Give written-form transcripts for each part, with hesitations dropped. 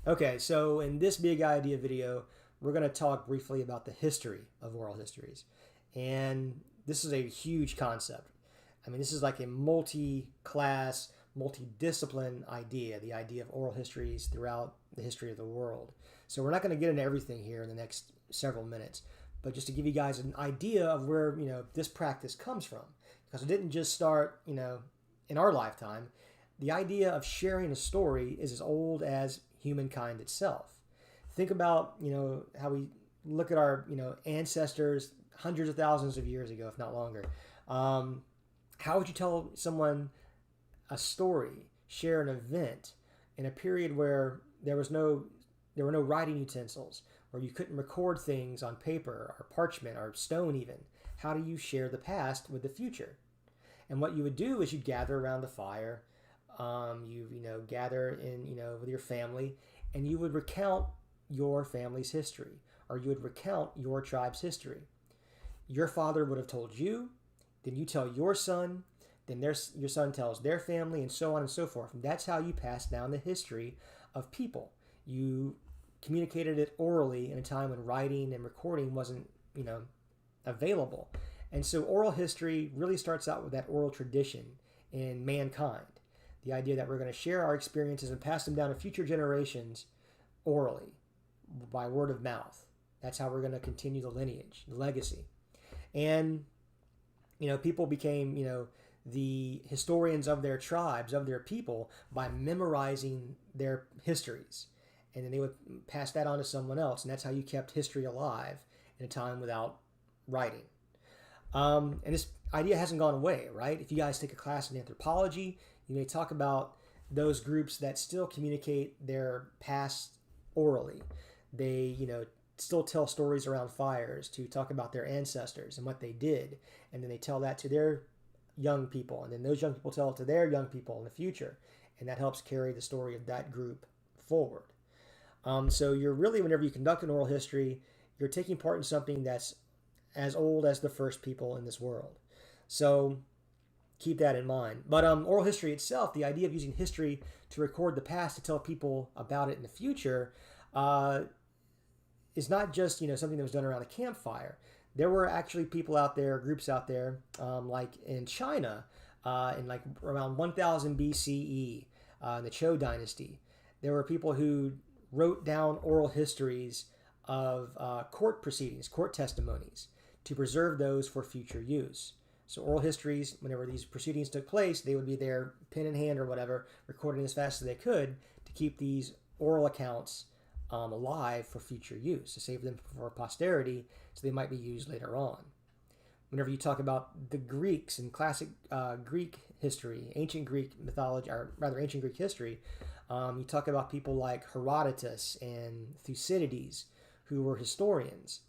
Okay, so in this big idea video, we're going to talk briefly about the history of oral histories. And this is a huge concept. I mean, this is like a multi-class, multi-discipline idea, the idea of oral histories throughout the history of the world. So we're not going to get into everything here in the next several minutes, but just to give you guys an idea of where, this practice comes from. Because it didn't just start, in our lifetime. The idea of sharing a story is as old as humankind itself. Think about, how we look at our, ancestors hundreds of thousands of years ago, if not longer. How would you tell someone a story, share an event in a period where there were no writing utensils, where you couldn't record things on paper or parchment or stone even? How do you share the past with the future? And what you would do is you'd gather around the fire, gather in with your family, and you would recount your family's history, or you would recount your tribe's history. Your father would have told you, then you tell your son, then your son tells their family, and so on and so forth. And that's how you pass down the history of people. You communicated it orally in a time when writing and recording wasn't, available. And so oral history really starts out with that oral tradition in mankind. The idea that we're going to share our experiences and pass them down to future generations orally, by word of mouth. That's how we're going to continue the lineage, the legacy. And, people became, the historians of their tribes, of their people, by memorizing their histories. And then they would pass that on to someone else. And that's how you kept history alive in a time without writing. And this idea hasn't gone away, right? If you guys take a class in anthropology, you may talk about those groups that still communicate their past orally. They, still tell stories around fires to talk about their ancestors and what they did. And then they tell that to their young people. And then those young people tell it to their young people in the future. And that helps carry the story of that group forward. So you're really, whenever you conduct an oral history, you're taking part in something that's as old as the first people in this world. So keep that in mind. But oral history itself, the idea of using history to record the past to tell people about it in the future, is not just something that was done around a campfire. There were actually people out there, groups out there, like in China, in like around 1000 BCE, in the Zhou dynasty. There were people who wrote down oral histories of court proceedings, court testimonies, to preserve those for future use. So oral histories, whenever these proceedings took place, they would be there, pen in hand or whatever, recording as fast as they could to keep these oral accounts alive for future use, to save them for posterity so they might be used later on. Whenever you talk about the Greeks and classic Greek history, ancient Greek mythology, or rather ancient Greek history, you talk about people like Herodotus and Thucydides, who were historians.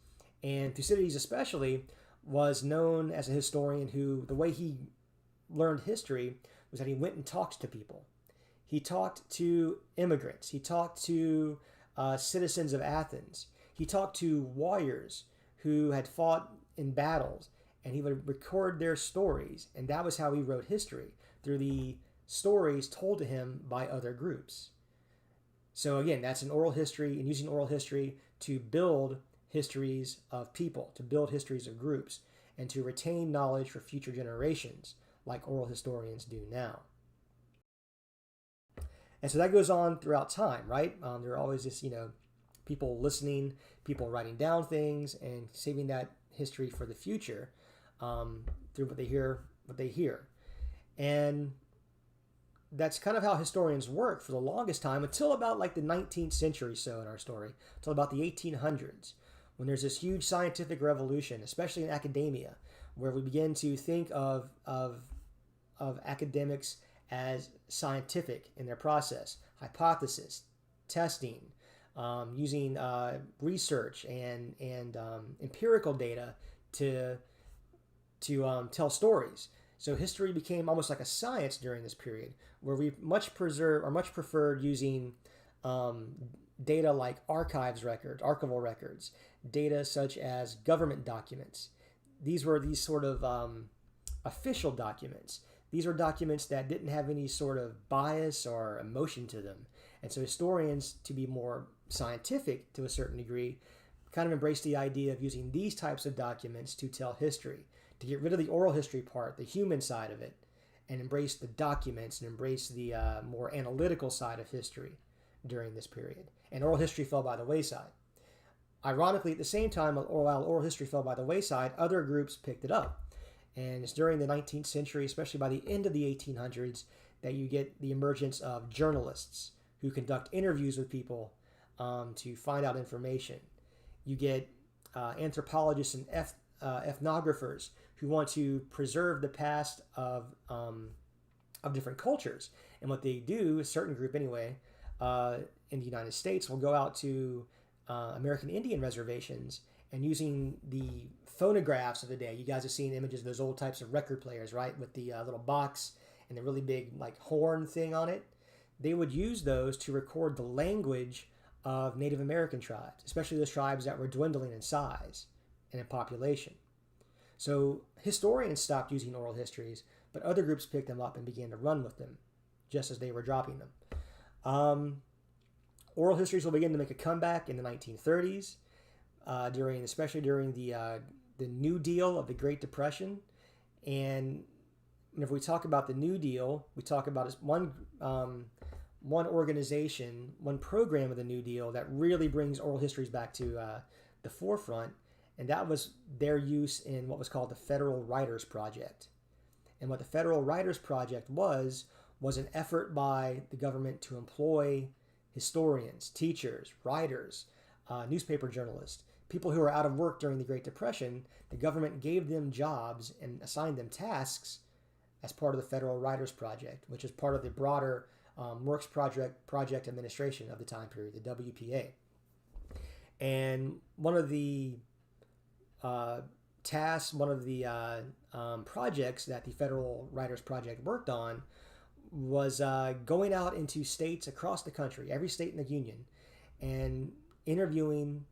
And Thucydides especially was known as a historian who, the way he learned history was that he went and talked to people. He talked to immigrants. He talked to citizens of Athens. He talked to warriors who had fought in battles, and he would record their stories. And that was how he wrote history, through the stories told to him by other groups. So again, that's an oral history, and using oral history to build histories of people, to build histories of groups, and to retain knowledge for future generations, like oral historians do now. And so that goes on throughout time, right? There are always this, people listening, people writing down things, and saving that history for the future through what they hear. And that's kind of how historians work for the longest time, until about like the 19th century, so in our story, until about the 1800s, when there's this huge scientific revolution, especially in academia, where we begin to think of academics as scientific in their process, hypothesis, testing, using research and empirical data to tell stories. So history became almost like a science during this period, where we much preferred using data like archival records, data such as government documents. These were these sort of official documents. These were documents that didn't have any sort of bias or emotion to them. And so historians, to be more scientific to a certain degree, kind of embrace the idea of using these types of documents to tell history, to get rid of the oral history part, the human side of it, and embrace the documents and embrace the more analytical side of history during this period. And oral history fell by the wayside. Ironically, at the same time, while oral history fell by the wayside, other groups picked it up. And it's during the 19th century, especially by the end of the 1800s, that you get the emergence of journalists who conduct interviews with people to find out information. You get anthropologists and ethnographers who want to preserve the past of different cultures. And what they do, a certain group anyway, in the United States will go out to American Indian reservations, and using the phonographs of the day, you guys have seen images of those old types of record players, right? With the little box and the really big like horn thing on it. They would use those to record the language of Native American tribes, especially those tribes that were dwindling in size and in population. So historians stopped using oral histories, but other groups picked them up and began to run with them, just as they were dropping them. Oral histories will begin to make a comeback in the 1930s, especially during the New Deal of the Great Depression. And if we talk about the New Deal, we talk about one organization, one program of the New Deal that really brings oral histories back to the forefront, and that was their use in what was called the Federal Writers Project. And what the Federal Writers Project was an effort by the government to employ historians, teachers, writers, newspaper journalists, people who were out of work during the Great Depression. The government gave them jobs and assigned them tasks as part of the Federal Writers Project, which is part of the broader Works Project Administration of the time period, the WPA. And one of the tasks, one of the projects that the Federal Writers Project worked on was going out into states across the country, every state in the Union, and interviewing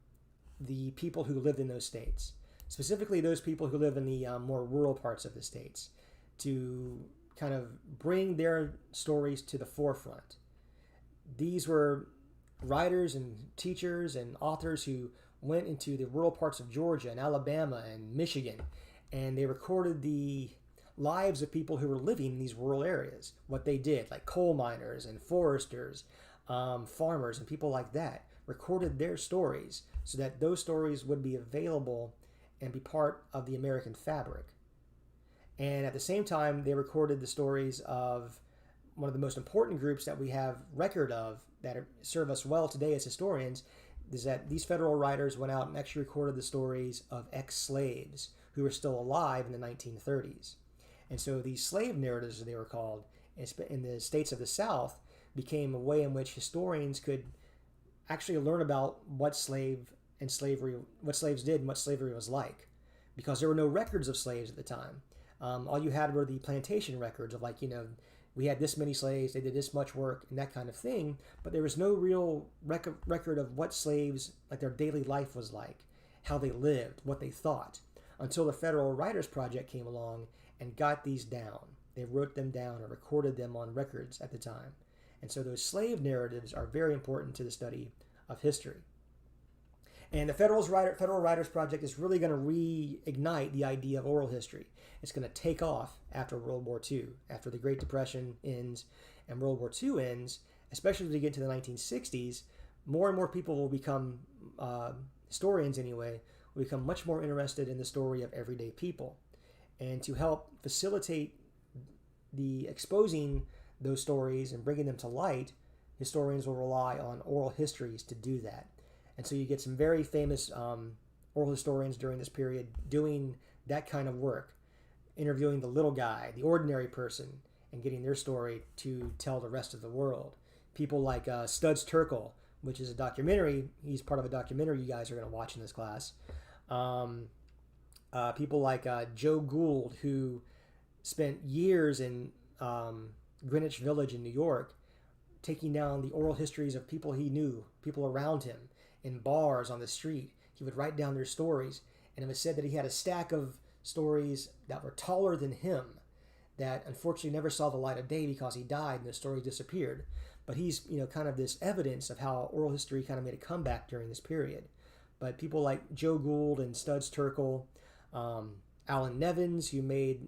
the people who lived in those states, specifically those people who live in the more rural parts of the states, to kind of bring their stories to the forefront. These were writers and teachers and authors who went into the rural parts of Georgia and Alabama and Michigan, and they recorded the lives of people who were living in these rural areas, what they did, like coal miners and foresters, farmers and people like that, recorded their stories so that those stories would be available and be part of the American fabric. And at the same time, they recorded the stories of one of the most important groups that we have record of that serve us well today as historians, is that these federal writers went out and actually recorded the stories of ex-slaves who were still alive in the 1930s. And so these slave narratives, as they were called, in the states of the South, became a way in which historians could actually learn about what slaves did and what slavery was like, because there were no records of slaves at the time. All you had were the plantation records of, like, we had this many slaves, they did this much work, and that kind of thing, but there was no real record of what slaves, like their daily life was like, how they lived, what they thought, until the Federal Writers Project came along and got these down. They wrote them down or recorded them on records at the time. And so those slave narratives are very important to the study of history. And the Federal Writers Project is really going to reignite the idea of oral history. It's going to take off after World War II, after the Great Depression ends and World War II ends, especially as we get to the 1960s. More and more people will become, historians anyway, will become much more interested in the story of everyday people. And to help facilitate the exposing those stories and bringing them to light, historians will rely on oral histories to do that. And so you get some very famous oral historians during this period doing that kind of work, interviewing the little guy, the ordinary person, and getting their story to tell the rest of the world. People like Studs Terkel, which is a documentary. He's part of a documentary you guys are going to watch in this class. People like Joe Gould, who spent years in Greenwich Village in New York, taking down the oral histories of people he knew, people around him, in bars, on the street. He would write down their stories, and it was said that he had a stack of stories that were taller than him that unfortunately never saw the light of day because he died and the story disappeared. But he's, kind of this evidence of how oral history kind of made a comeback during this period. But people like Joe Gould and Studs Terkel, Alan Nevins, who made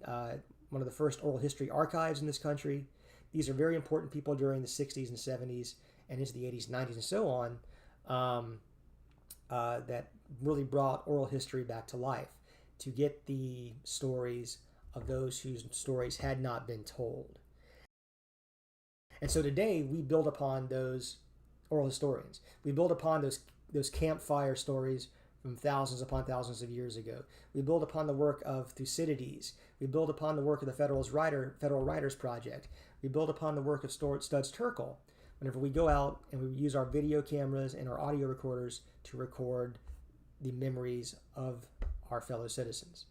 one of the first oral history archives in this country. These are very important people during the 60s and 70s and into the 80s, 90s, and so on, that really brought oral history back to life to get the stories of those whose stories had not been told. And so today we build upon those oral historians. We build upon those campfire stories from thousands upon thousands of years ago. We build upon the work of Thucydides. We build upon the work of the Federal Writers Project. We build upon the work of Studs Terkel whenever we go out and we use our video cameras and our audio recorders to record the memories of our fellow citizens.